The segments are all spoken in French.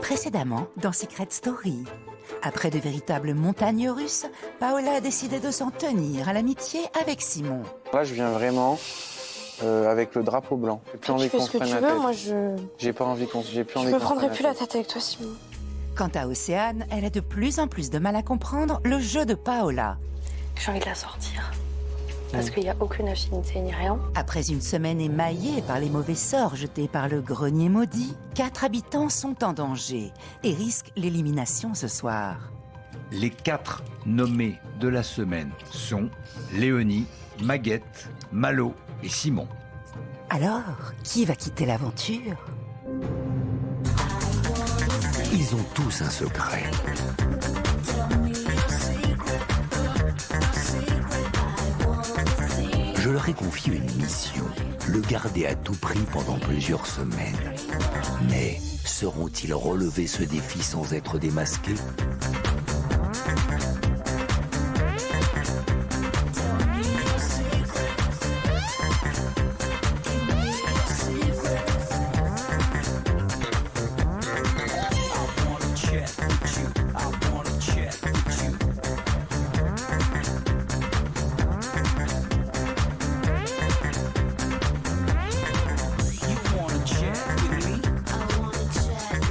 Précédemment, dans Secret Story. Après de véritables montagnes russes, Paola a décidé de s'en tenir à l'amitié avec Simon. Là, je viens vraiment avec le drapeau blanc. J'ai plus envie qu'on se prenne la tête. Moi, J'ai pas envie qu'on se... J'ai plus envie je me qu'on se prendrai prenne plus la tête avec toi, Simon. Quant à Océane, elle a de plus en plus de mal à comprendre le jeu de Paola. J'ai envie de la sortir. Parce qu'il n'y a aucune affinité ni rien. Après une semaine émaillée par les mauvais sorts jetés par le grenier maudit, 4 habitants sont en danger et risquent l'élimination ce soir. Les 4 nommés de la semaine sont Léonie, Maguette, Malo et Simon. Alors, qui va quitter l'aventure ? Ils ont tous un secret. Je leur ai confié une mission, le garder à tout prix pendant plusieurs semaines. Mais sauront-ils relever ce défi sans être démasqués ?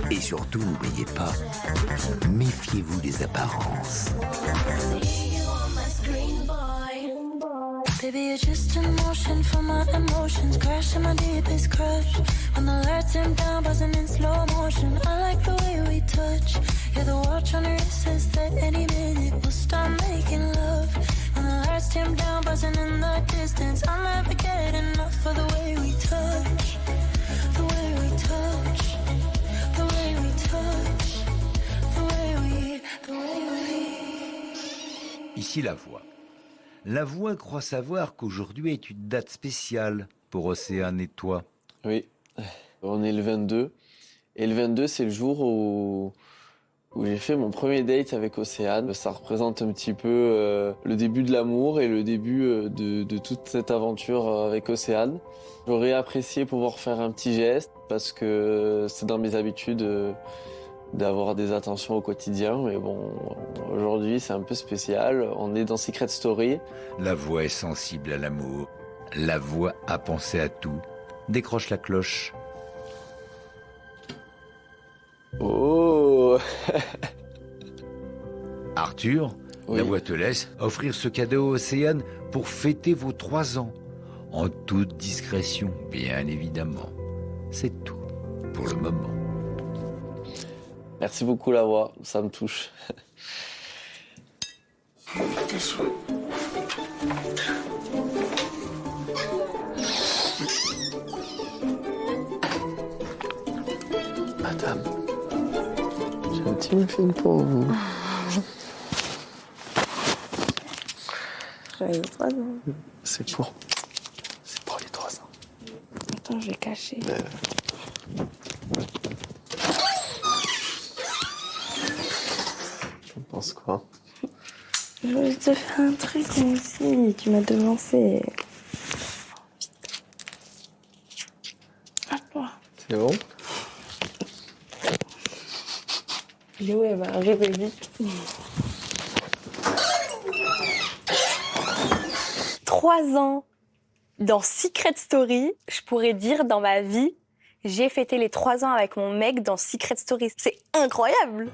Et surtout, n'oubliez pas, méfiez-vous des apparences. Baby, you're just in motion for my emotions, crashing my deepest crush. When the lights dim down, buzzing in slow motion. I like the way we touch. You're the watch on your wrist says that any minute we'll start making love. When the lights dim down, buzzing in the distance, I'll never get enough of the way we touch. The way we touch. The way we touch. The way we. Ici la voix. La voix croit savoir qu'aujourd'hui est une date spéciale pour Océane et toi. Oui, on est le 22. Et le 22, c'est le jour où j'ai fait mon premier date avec Océane. Ça représente un petit peu le début de l'amour et le début de toute cette aventure avec Océane. J'aurais apprécié pouvoir faire un petit geste parce que c'est dans mes habitudes d'avoir des attentions au quotidien. Mais bon, aujourd'hui, c'est un peu spécial. On est dans Secret Story. La voix est sensible à l'amour. La voix a pensé à tout. Décroche la cloche. Oh. Arthur, Oui. la voix te laisse offrir ce cadeau à Océane pour fêter vos 3 ans. En toute discrétion, bien évidemment. C'est tout pour le moment. Merci beaucoup la voix, ça me touche. Madame, j'ai un petit muffin pour vous. J'avais 3 ans. C'est pour les 3 ans. Attends, je vais cacher. Tu en penses quoi? Je voulais te faire un truc moi aussi. Tu m'as devancé. Vite. À toi. C'est bon? Léo, elle va arriver vite. 3 ans dans Secret Story, je pourrais dire dans ma vie, j'ai fêté les 3 ans avec mon mec dans Secret Story. C'est incroyable!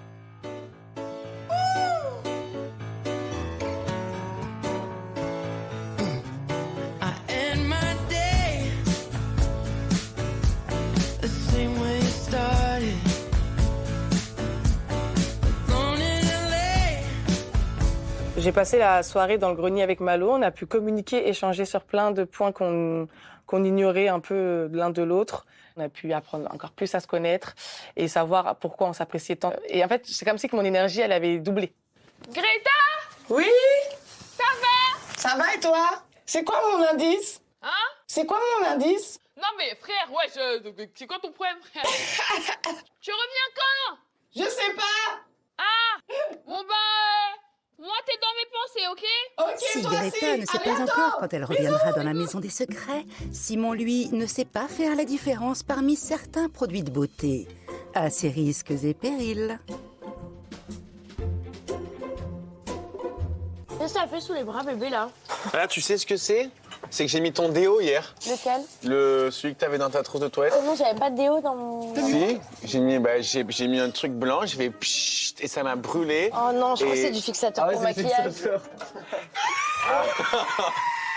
J'ai passé la soirée dans le grenier avec Malo. On a pu communiquer, échanger sur plein de points qu'on ignorait un peu l'un de l'autre. On a pu apprendre encore plus à se connaître et savoir pourquoi on s'appréciait tant. Et en fait, c'est comme si que mon énergie, elle avait doublé. Greta! Oui? Ça va? Ça va et toi? C'est quoi mon indice? Hein? C'est quoi mon indice? Non mais frère, ouais, c'est quoi ton problème, frère? Tu reviens quand? Je sais pas! Ah! Bon bah... moi, t'es dans mes pensées, ok? Ok, Si toi Greta aussi. ne sait À pas bientôt. encore quand elle reviendra dans la maison des secrets, Simon, lui, ne sait pas faire la différence parmi certains produits de beauté. À ses risques et périls. Qu'est-ce que t'as fait sous les bras, bébé, là? Ah, tu sais ce que c'est? C'est que j'ai mis ton déo hier. Lequel? Celui que t'avais dans ta trousse de toilette. Oh non, j'avais pas de déo dans mon... Si, j'ai mis un truc blanc, j'ai fait pchit et ça m'a brûlé. Oh non, je crois que c'est du fixateur pour maquillage.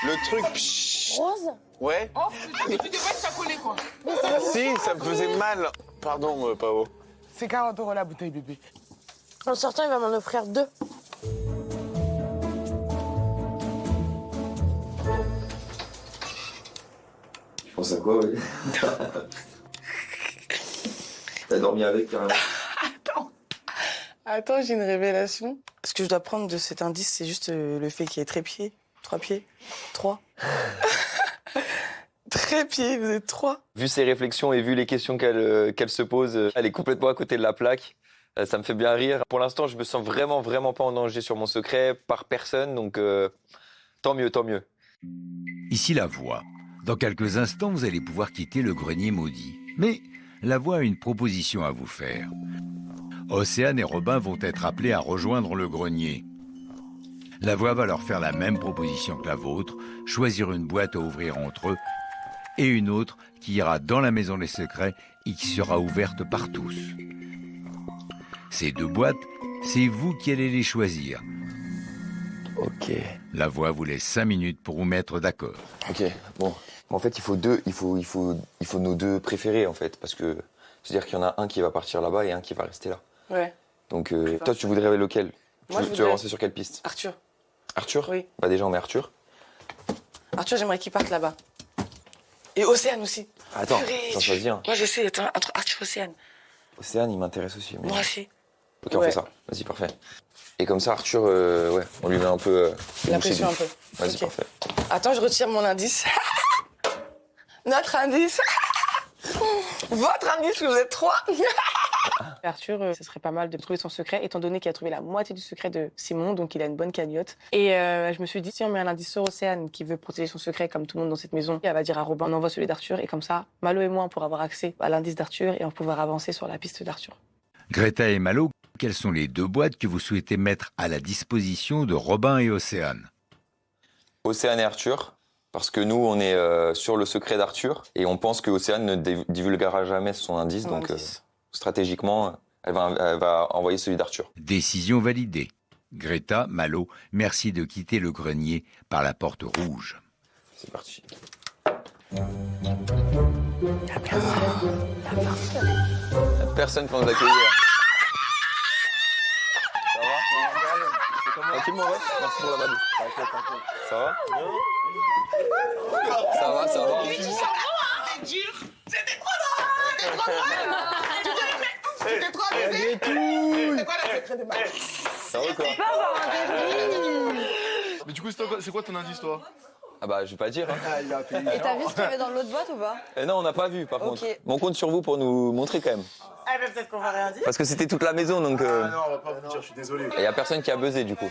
Le truc pchit. Rose? Ouais. Oh, tu devrais te coller, quoi. Si, ça me faisait mal. Pardon, Pao. C'est 40 € la bouteille, bébé. En sortant, il va m'en offrir 2. Je pense à quoi, oui. T'as dormi avec, carrément. Attends, j'ai une révélation. Ce que je dois prendre de cet indice, c'est juste le fait qu'il y ait 3 pieds. 3. Trépied, vous êtes 3. Vu ses réflexions et vu les questions qu'elle se pose, elle est complètement à côté de la plaque. Ça me fait bien rire. Pour l'instant, je me sens vraiment pas en danger sur mon secret, par personne, donc tant mieux. Ici la voix. Dans quelques instants, vous allez pouvoir quitter le grenier maudit. Mais la voix a une proposition à vous faire. Océane et Robin vont être appelés à rejoindre le grenier. La voix va leur faire la même proposition que la vôtre, choisir une boîte à ouvrir entre eux et une autre qui ira dans la maison des secrets et qui sera ouverte par tous. Ces 2 boîtes, c'est vous qui allez les choisir. Ok. La voix vous laisse 5 minutes pour vous mettre d'accord. Ok, bon. En fait, il faut nos 2 préférés, en fait, parce que c'est-à-dire qu'il y en a un qui va partir là-bas et un qui va rester là. Ouais. Donc, toi, tu voudrais lequel? Moi, tu veux avancer sur quelle piste? Arthur. Arthur? Oui. Bah déjà, on met Arthur. Arthur, j'aimerais qu'il parte là-bas. Et Océane aussi. Attends, Purée, j'en choisis un. Moi, je sais, attends, entre Arthur et Océane. Océane, il m'intéresse aussi. Mais... Moi aussi. Ok, on fait ça. Vas-y, parfait. Et comme ça, Arthur, ouais, on lui met un peu... La pression un peu. Vas-y, Ok. parfait. Attends, je retire mon indice. Notre indice. Votre indice, vous êtes 3. Arthur, ce serait pas mal de trouver son secret, étant donné qu'il a trouvé la moitié du secret de Simon, donc il a une bonne cagnotte. Et je me suis dit, si on met un indice sur Océane qui veut protéger son secret, comme tout le monde dans cette maison, elle va dire à Robin, on envoie celui d'Arthur, et comme ça, Malo et moi, on pourra avoir accès à l'indice d'Arthur et on pourra avancer sur la piste d'Arthur. Greta et Malo, quelles sont les 2 boîtes que vous souhaitez mettre à la disposition de Robin et Océane? Océane et Arthur, parce que nous, on est sur le secret d'Arthur, et on pense que Océane ne divulguera jamais son indice, donc stratégiquement, elle va envoyer celui d'Arthur. Décision validée. Greta, Malo, merci de quitter le grenier par la porte rouge. C'est parti. Personne pour nous accueillir. Ça va? Tranquille, mon ref. Merci pour la balle. Ça va? Ça va. C'était trop Ça va ou quoi? Mais du coup, c'est quoi ton indice, toi? Ah bah, je vais pas dire. Hein. Et t'as vu ce qu'il y avait dans l'autre boîte ou pas? Non, on n'a pas vu, par contre. Mais on compte sur vous pour nous montrer quand même. Eh ben, peut-être qu'on va rien dire. Parce que c'était toute la maison, donc... Ah non, on va pas vous dire, je suis désolé. Il y a personne qui a buzzé, du coup.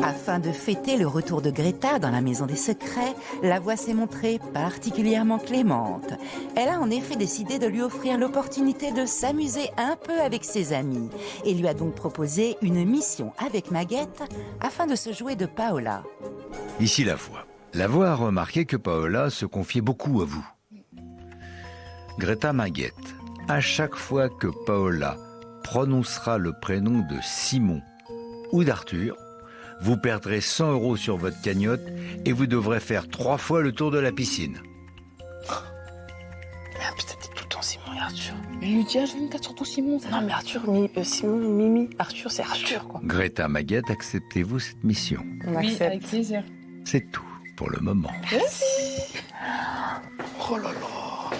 Afin de fêter le retour de Greta dans la maison des secrets, la voix s'est montrée particulièrement clémente. Elle a en effet décidé de lui offrir l'opportunité de s'amuser un peu avec ses amis et lui a donc proposé une mission avec Maguette afin de se jouer de Paola. Ici la voix. La voix a remarqué que Paola se confiait beaucoup à vous. Greta Maguette, à chaque fois que Paola prononcera le prénom de Simon ou d'Arthur, vous perdrez 100 € sur votre cagnotte et vous devrez faire 3 fois le tour de la piscine. Mais putain, t'es tout le temps Simon et Arthur. Mais lui dis H24 sur ton Simon. Non, mais Arthur, Simon, Mimi, Arthur, c'est Arthur, quoi. Greta Maguette, acceptez-vous cette mission? On accepte. Oui, avec plaisir. C'est tout pour le moment. Merci. Oh là là.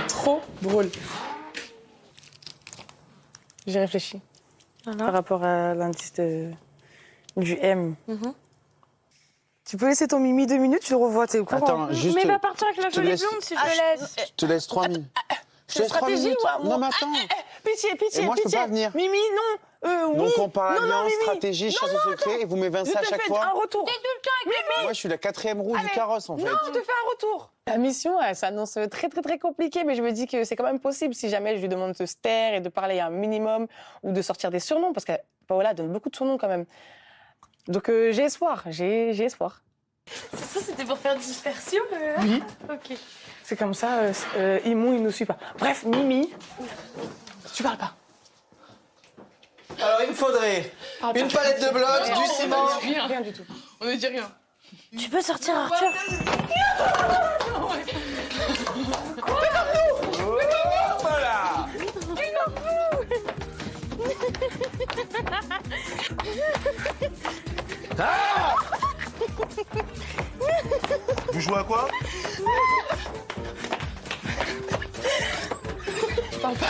Trop drôle. J'ai réfléchi. Par rapport à l'indice du M. Tu peux laisser ton Mimi 2 minutes, tu le revois, t'es au courant. Attends, juste... Mais va partir avec la jolie blonde si je te laisse. Je te laisse 3 minutes. Je te laisse 3 stratégie minutes. ou Non, mais attends. Pitié, Et moi, je peux pas venir. Mimi, non. Oui. Donc on parle Non, non, alliance, Mimi. stratégie, chasse au secret et vous m'évincez à chaque fois. un retour. Moi, je suis la 4e roue du carrosse, en fait. Non, je te fais un retour. La mission, elle s'annonce très, très, très compliquée, mais je me dis que c'est quand même possible si jamais je lui demande de se taire et de parler un minimum ou de sortir des surnoms, parce que Paola donne beaucoup de surnoms quand même. Donc j'ai espoir, j'ai espoir. Ça, c'était pour faire dispersion Oui. Ok. C'est comme ça, Imou, il nous suit pas. Bref, Mimi, tu parles pas. Alors, il me faudrait une palette de blocs, du ciment. Rien du tout. On ne dit rien. Tu peux sortir, Arthur? Voilà. Ah! Vous jouez à quoi? Je parle pas.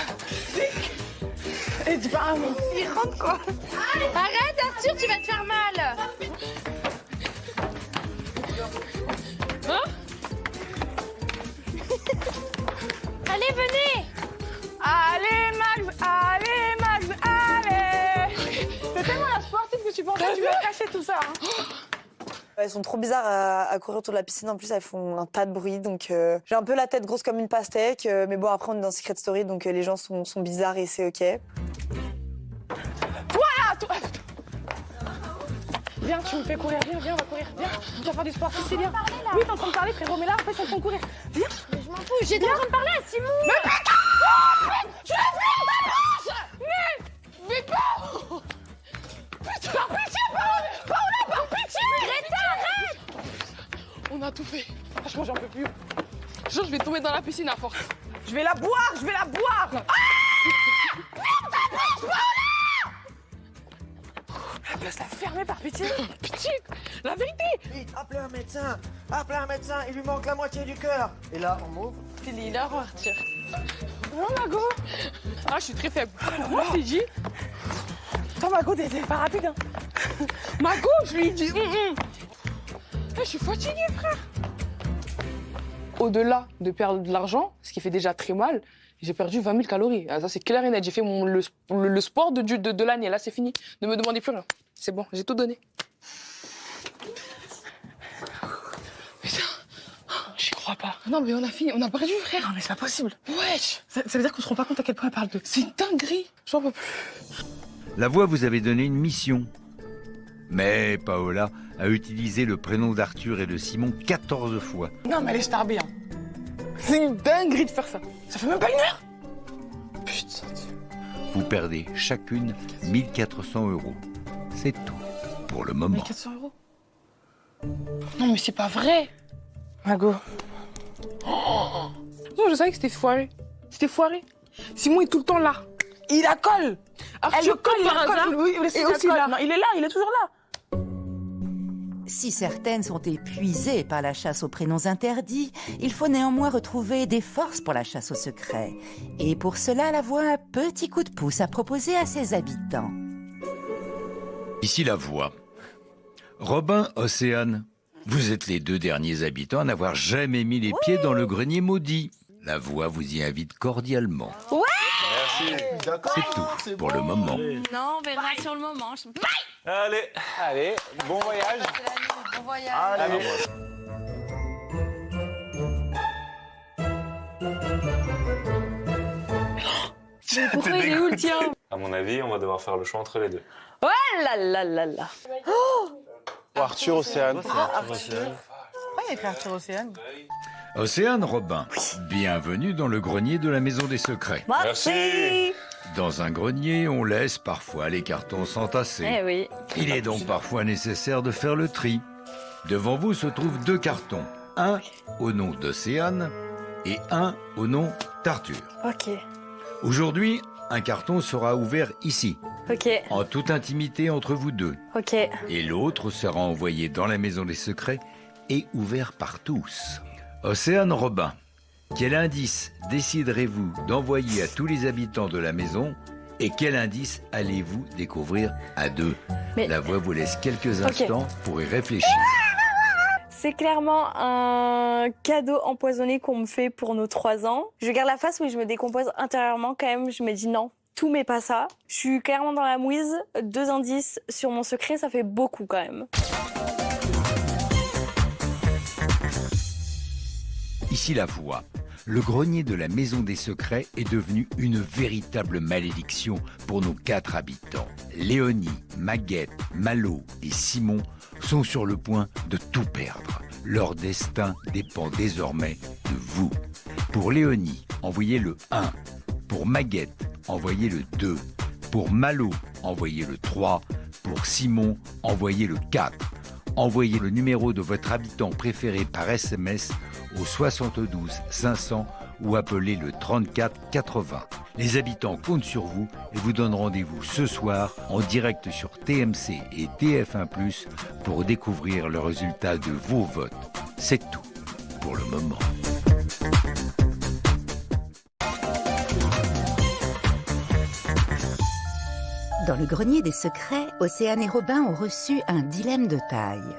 Et dis pas un mot. Il rentre quoi? Arrête, Arthur, tu vas te faire mal. Hein? Allez, venez. Allez, Max, allez. C'est tellement la sportive que tu pensais que tu vas cacher tout ça. Hein. Elles sont trop bizarres à courir autour de la piscine. En plus, elles font un tas de bruit. Donc, j'ai un peu la tête grosse comme une pastèque. Mais bon, après, on est dans Secret Story, donc les gens sont bizarres et c'est OK. Toi. Viens, tu me fais courir. Viens, on va courir. Viens, on va faire du sport. C'est bien. Oui, t'es en train de parler, frérot, mais là, en fait, on est en train de courir. Viens. Mais je m'en fous, j'étais en train de parler à Simon. Mais putain! Tu as vu ma branche! Mais pas! Putain, par pitié, Paola, par pitié! Greta, arrête! On a tout fait. Franchement, j'en peux plus. Genre, je vais tomber dans la piscine à force. Je vais la boire! Ah! Ferme ta bouche, Paola! Laisse-la fermer par pitié. Pitié, la vérité. Vite, appelez un médecin, il lui manque la moitié du cœur. Et là, on m'ouvre. Il a Arthur. Non, Mago. Ah, je suis très faible. Moi, je t'ai dit. Toi, Mago, t'es pas rapide, hein. Mago, je lui ai dit. Je suis fatiguée, frère. Au-delà de perdre de l'argent, ce qui fait déjà très mal, j'ai perdu 20 000 calories. Ah, ça, c'est clair et net. J'ai fait le sport de l'année. Là, c'est fini. Ne me demandez plus rien. C'est bon, j'ai tout donné. Putain, j'y crois pas. Non, mais on a fini. On a perdu, frère. Non, mais c'est pas possible. Wesh. Ça veut dire qu'on se rend pas compte à quel point elle parle de... C'est une dinguerie. J'en peux plus. La voix vous avait donné une mission. Mais Paola a utilisé le prénom d'Arthur et de Simon 14 fois. Non, mais elle est starbée, hein. C'est une dinguerie de faire ça. Ça fait même pas 1 heure. Putain. Vous perdez chacune 1400 €. C'est tout pour le moment. 1400 €. Non, mais c'est pas vrai. Mago. Oh. Non, je savais que c'était foiré. C'était foiré. Simon est tout le temps là. Il la colle. Arthur, Elle le colle par hasard. Oui, et aussi là. Non, il est là, il est toujours là. Si certaines sont épuisées par la chasse aux prénoms interdits, il faut néanmoins retrouver des forces pour la chasse au secret. Et pour cela, la voix a un petit coup de pouce à proposer à ses habitants. Ici la voix. Robin, Océane, vous êtes les 2 derniers habitants à n'avoir jamais mis les pieds dans le grenier maudit. La voix vous y invite cordialement. Ouais! Merci. C'est tout pour le moment. Non, on verra sur le moment. Allez, bon voyage. Bon voyage. Allez. Pourquoi il est où le tien? À mon avis, on va devoir faire le choix entre les deux. Oh là là là là. Arthur, Océane. Pourquoi il y a écrit Arthur Océane? Océane, Robin, bienvenue dans le grenier de la Maison des Secrets. Merci. Dans un grenier, on laisse parfois les cartons s'entasser. Eh oui. Il est donc parfois nécessaire de faire le tri. Devant vous se trouvent 2 cartons. Un au nom d'Océane et un au nom d'Arthur. Ok. Aujourd'hui, un carton sera ouvert ici, Ok. en toute intimité entre vous 2. Ok. Et l'autre sera envoyé dans la Maison des Secrets et ouvert par tous. Océane, Robin, quel indice déciderez-vous d'envoyer à tous les habitants de la maison et quel indice allez-vous découvrir à 2? La voix vous laisse quelques instants pour y réfléchir. C'est clairement un cadeau empoisonné qu'on me fait pour nos 3 ans. Je garde la face, mais je me décompose intérieurement quand même. Je me dis non, tout mais pas ça. Je suis clairement dans la mouise. 2 indices sur mon secret, ça fait beaucoup quand même. Ici la voix. Le grenier de la Maison des Secrets est devenu une véritable malédiction pour nos 4 habitants. Léonie, Maguette, Malo et Simon sont sur le point de tout perdre. Leur destin dépend désormais de vous. Pour Léonie, envoyez le 1. Pour Maguette, envoyez le 2. Pour Malo, envoyez le 3. Pour Simon, envoyez le 4. Envoyez le numéro de votre habitant préféré par SMS au 72 500 ou appelez le 34 80. Les habitants comptent sur vous et vous donnent rendez-vous ce soir en direct sur TMC et TF1+ pour découvrir le résultat de vos votes. C'est tout pour le moment. Dans le grenier des secrets, Océane et Robin ont reçu un dilemme de taille.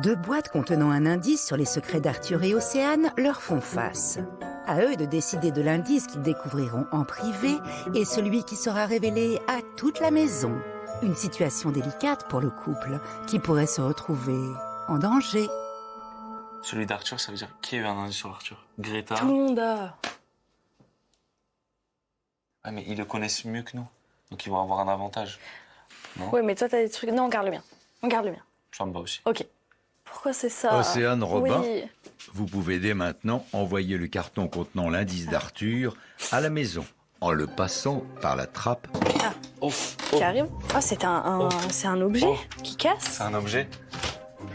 2 boîtes contenant un indice sur les secrets d'Arthur et Océane leur font face. À eux de décider de l'indice qu'ils découvriront en privé et celui qui sera révélé à toute la maison. Une situation délicate pour le couple qui pourrait se retrouver en danger. Celui d'Arthur, ça veut dire qui a eu un indice sur Arthur? Greta. Tout le monde a. Ouais, mais ils le connaissent mieux que nous. Donc ils vont avoir un avantage. Non? Ouais, mais toi, t'as des trucs. Non, on garde le mien. On garde le mien. Ça me va aussi. Ok. Pourquoi c'est ça? Océane, Robin, Oui. vous pouvez dès maintenant envoyer le carton contenant l'indice d'Arthur à la maison en le passant par la trappe. Qui arrive. Ah, c'est un objet qui casse. C'est un objet.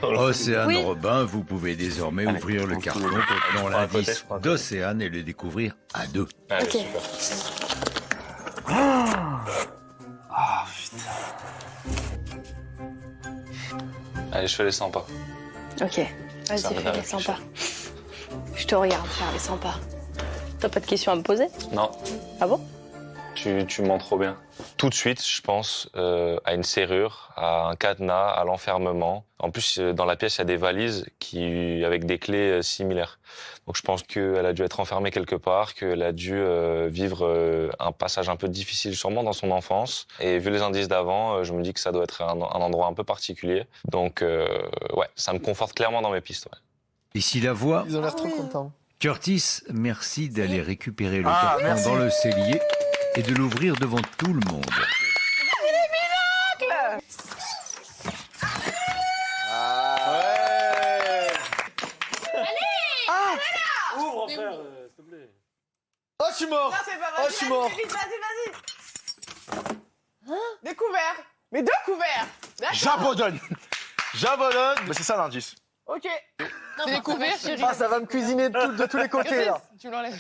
Océane, Oui. Robin, vous pouvez désormais ouvrir le carton contenant l'indice d'Océane et le découvrir à 2. Allez, Ok. super. Ah, putain. Allez, je fais les 100 pas. Ok. Vas-y, Ça me fais fait les 100 pas. Je te regarde faire les 100 pas. T'as pas de questions à me poser? Non. Ah bon? Tu mens trop bien. Tout de suite, je pense à une serrure, à un cadenas, à l'enfermement. En plus, dans la pièce, il y a des valises avec des clés similaires. Donc je pense qu'elle a dû être enfermée quelque part, qu'elle a dû vivre un passage un peu difficile sûrement dans son enfance. Et vu les indices d'avant, je me dis que ça doit être un endroit un peu particulier. Donc ouais, ça me conforte clairement dans mes pistes. Ouais. Ici la voix. Ils ont l'air trop contents. Curtis, merci d'aller récupérer le Ah, carton merci. dans le cellier et de l'ouvrir devant tout le monde. Ouvre, frère, s'il te plaît. Oh, je suis mort. Oh, je suis mort. Découvert. Mais 2 couverts. D'accord. J'abandonne. J'abandonne. Mais c'est ça l'indice. Ok. C'est découvert, chérie. Ah, ça va me cuisiner de tous les côtés, là. Tu l'enlèves.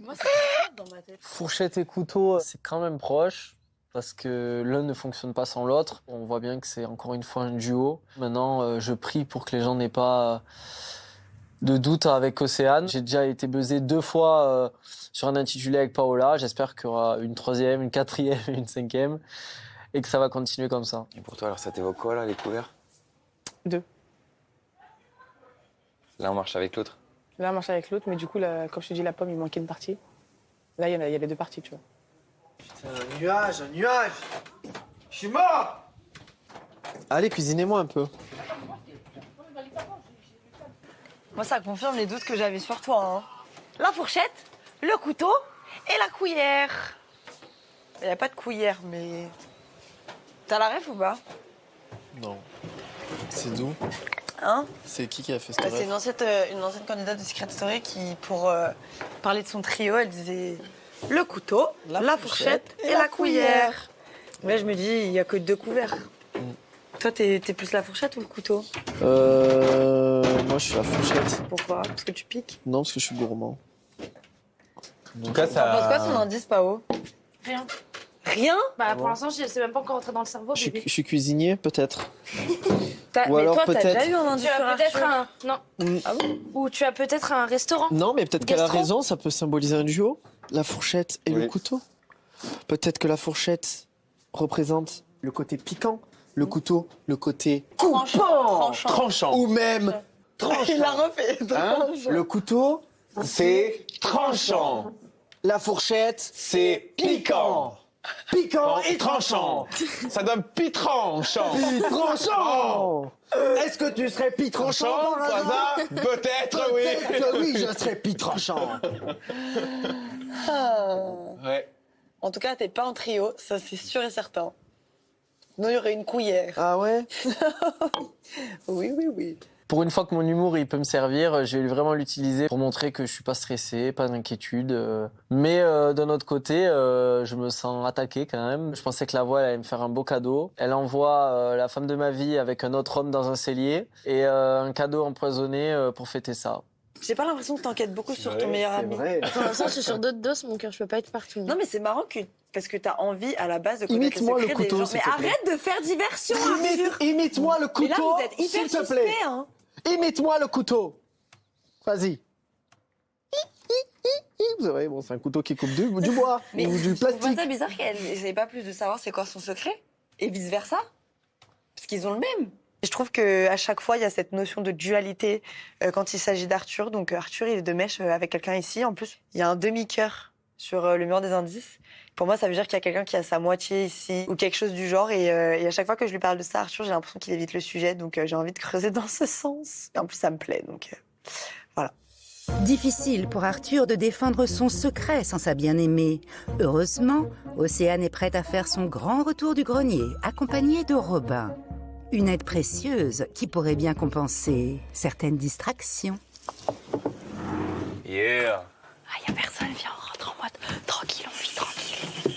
Moi, c'est dans ma tête. Fourchette et couteau, c'est quand même proche. Parce que l'un ne fonctionne pas sans l'autre. On voit bien que c'est encore une fois un duo. Maintenant, je prie pour que les gens n'aient pas de doute avec Océane. J'ai déjà été buzzé 2 fois sur un intitulé avec Paola. J'espère qu'il y aura une 3e, une 4e et une 5e. Et que ça va continuer comme ça. Et pour toi, alors ça t'évoque quoi là, les couverts? 2. Là, on marche avec l'autre. Là, on marche avec l'autre, mais du coup, là, comme je te dis, la pomme, il manquait une partie. Là, il y a les 2 parties, tu vois. Putain, un nuage, un nuage. Je suis mort. Allez, cuisinez-moi un peu. Moi, ça confirme les doutes que j'avais sur toi. Hein. La fourchette, le couteau et la cuillère. Il n'y a pas de cuillère, mais... T'as la ref ou pas? Non. C'est d'où? Hein? C'est qui a fait Bah, cette c'est une ancienne candidate de Secret Story qui, pour parler de son trio, elle disait le couteau, la fourchette et la cuillère. Là, je me dis, il n'y a que 2 couverts. Toi, t'es plus la fourchette ou le couteau? Moi, je suis la fourchette. Pourquoi? Parce que tu piques? Non, parce que je suis gourmand. En tout cas, T'en penses quoi son indice, Pao? Rien. Rien? Bah, pour l'instant, je sais même pas encore rentré dans le cerveau, Je bébé. suis cuisinier, peut-être. Ou Mais alors toi, t'as peut-être- déjà eu un indice Tu sur as peut-être Arthur? un. Non. Ah bon? Ou tu as peut-être un restaurant. Non, mais peut-être qu'elle a Gastro. raison, ça peut symboliser un duo. La fourchette et Oui. le couteau. Peut-être que la fourchette représente le côté piquant, le couteau, le côté Tranchant. ou même tranchant. Il l'a refait. Hein? Le couteau, C'est tranchant. la fourchette, C'est piquant. Piquant et tranchant. Ça donne pitranchant. Pitranchant. Est-ce que tu serais pitranchant par hasard? Peut-être, oui. Peut-être que oui, je serais pitranchant. Ouais. En tout cas, t'es pas en trio, ça c'est sûr et certain. Non, il y aurait une cuillère. Ah ouais? Oui. Pour une fois que mon humour il peut me servir, je vais vraiment l'utiliser pour montrer que je suis pas stressé, pas d'inquiétude. Mais d'un autre côté, je me sens attaqué quand même. Je pensais que la voix elle allait me faire un beau cadeau. Elle envoie la femme de ma vie avec un autre homme dans un cellier et un cadeau empoisonné pour fêter ça. J'ai pas l'impression que t'enquêtes beaucoup sur ton meilleur ami. Pour l'instant, je suis sur d'autres doses, mon cœur. Je peux pas être partout. Non, mais c'est marrant parce que t'as envie à la base de connaître les secrets des gens. Mais arrête de faire diversion, Arthur. Imite-moi le couteau, mais là, vous êtes hyper s'il te suspect, plaît. hein. Imite-moi le couteau. Vas-y. Vous savez, bon, c'est un couteau qui coupe du bois Mais ou du je trouve plastique. pas ça bizarre qu'elle n'essaie pas plus de savoir c'est quoi son secret et vice versa, parce qu'ils ont le même. Je trouve que à chaque fois il y a cette notion de dualité quand il s'agit d'Arthur. Donc Arthur il est de mèche avec quelqu'un ici. En plus il y a un demi-cœur sur le mur des indices. Pour moi ça veut dire qu'il y a quelqu'un qui a sa moitié ici ou quelque chose du genre. Et à chaque fois que je lui parle de ça, Arthur, j'ai l'impression qu'il évite le sujet. Donc j'ai envie de creuser dans ce sens. Et en plus ça me plaît. Donc voilà. Difficile pour Arthur de défendre son secret sans sa bien-aimée. Heureusement, Océane est prête à faire son grand retour du grenier, accompagnée de Robin. Une aide précieuse qui pourrait bien compenser certaines distractions. Yeah. Ah, y a personne, viens, on rentre en mode tranquille, on vit tranquille.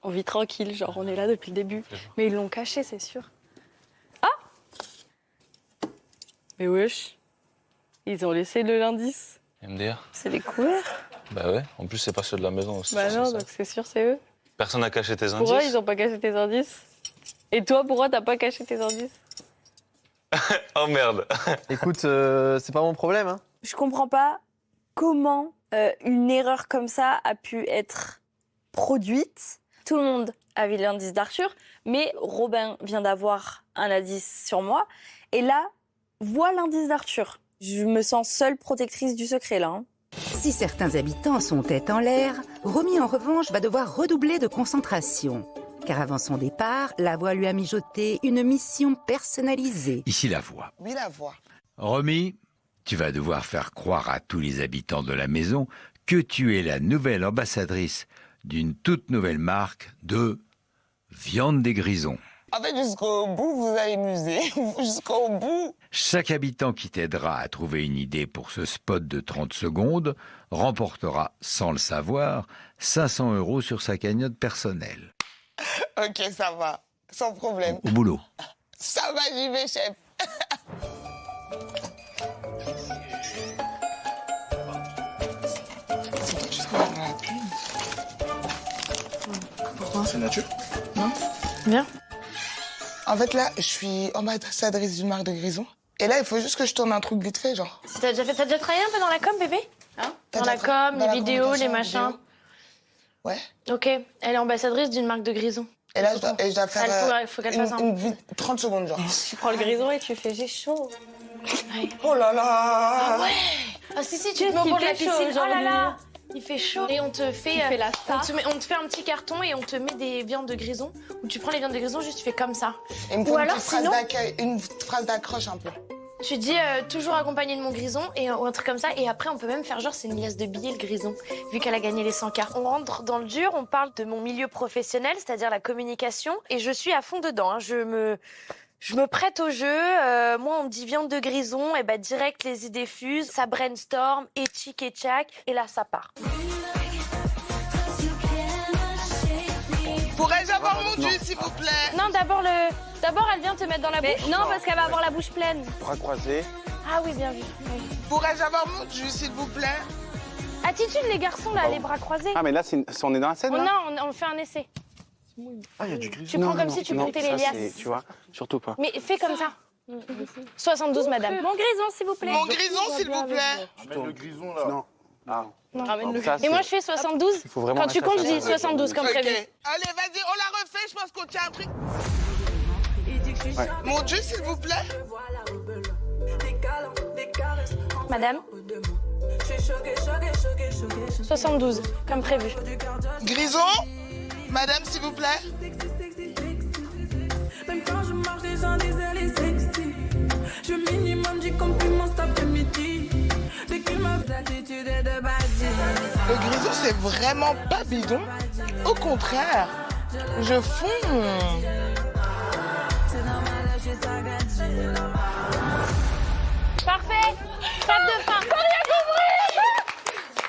On vit tranquille, genre on est là depuis le début. Mais ils l'ont caché, c'est sûr. Ah! Mais wesh, ils ont laissé l'indice. MDR. C'est les couverts. Bah ouais, en plus c'est pas ceux de la maison aussi. Bah non, donc c'est sûr, c'est eux. Personne n'a caché tes indices. Pourquoi ils ont pas caché tes indices? Et toi, pourquoi t'as pas caché tes indices? Oh merde. Écoute, c'est pas mon problème. Hein. Je comprends pas comment une erreur comme ça a pu être produite. Tout le monde avait l'indice d'Arthur, mais Robin vient d'avoir un indice sur moi. Et là, voilà l'indice d'Arthur. Je me sens seule protectrice du secret, là. Hein. Si certains habitants sont tête en l'air, Romy en revanche va devoir redoubler de concentration. Car avant son départ, la voix lui a mijoté une mission personnalisée. Ici la voix. Oui, la voix. Romy, tu vas devoir faire croire à tous les habitants de la maison que tu es la nouvelle ambassadrice d'une toute nouvelle marque de viande des grisons. En fait, jusqu'au bout, vous allez muser. Jusqu'au bout. Chaque habitant qui t'aidera à trouver une idée pour ce spot de 30 secondes remportera, sans le savoir, 500 € sur sa cagnotte personnelle. Ok, ça va. Sans problème. Au boulot. Ça va, j'y vais, chef. C'est toi, tu travailles dans la pub. Pourquoi? C'est nature. Non. Bien. En fait, là, je suis ambassadrice d'une marque de grisons. Et là, il faut juste que je tourne un truc vite fait, genre. T'as déjà travaillé un peu dans la com, bébé? Hein? Dans la com, les vidéos, les machins. Ouais. Ok, elle est ambassadrice d'une marque de grisons. Et là, je dois faire Il faut qu'elle fasse un... 30 secondes, genre. Tu prends le grison et tu fais j'ai chaud. Ouais. Oh là là. Ah ouais. Ah si, tu te mets au bord de la piscine. chaud, Oh là là. Il fait chaud. Et on te fait, la on te fait un petit carton et on te met des viandes de grison. Où tu prends les viandes de grison, juste tu fais comme ça. Et il me faut Ou une alors petite phrase sinon, d'accueil, une phrase d'accroche un peu. tu dis toujours accompagné de mon grison ou un truc comme ça. Et après, on peut même faire genre c'est une liasse de billets le grison, vu qu'elle a gagné les 100K. On rentre dans le dur, on parle de mon milieu professionnel, c'est-à-dire la communication. Et je suis à fond dedans. Hein. Je me prête au jeu. Moi, on me dit viande de grison, et ben direct les idées fusent, ça brainstorm, et tchic et tchac, et là ça part. Pourrais-je avoir mon jus, s'il vous plaît? Non, d'abord elle vient te mettre dans la bouche. Non, parce qu'elle va avoir la bouche pleine. Bras croisés. Ah oui, bien vu. Oui. Pourrais-je avoir mon jus, s'il vous plaît? Attitude, les garçons, là, les bras croisés. Ah, mais là, on est dans la scène, là? Non, on fait un essai. Ah, il y a du grison. Tu prends comme si tu comptais les liasses. Tu vois, surtout pas. Mais fais comme ça. 72, madame. Mon grison, s'il vous plaît. Mon grison, s'il vous plaît. Amène le grison, là. Non. Ah. Non. Ça, Et moi, je fais 72. Quand tu comptes, je dis 72, comme prévu. Allez, vas-y, on la refait, je pense qu'on tient un truc. Ouais. Mon jus, s'il vous plaît. Madame. 72, comme prévu. Grison, madame, s'il vous plaît. Même quand je marche, les gens disent elle est sexy. Je minimum du compliment cet après-midi. Dès qu'il m'a fait l'attitude de bâti. Le grison, c'est vraiment pas bidon. Au contraire, je fonds. Parfait. Fête de fin.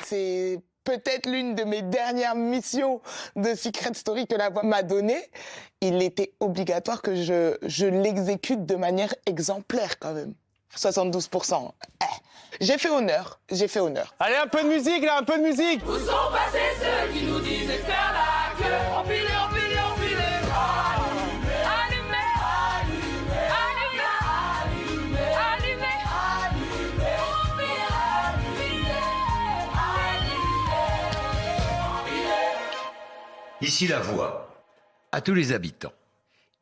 C'est peut-être l'une de mes dernières missions de Secret Story que la voix m'a donnée. Il était obligatoire que je l'exécute de manière exemplaire quand même. 72%. J'ai fait honneur. Allez, un peu de musique là, un peu de musique. Où sont passés ceux qui nous disaient faire la queue? Empilez. Ici la voix. À tous les habitants,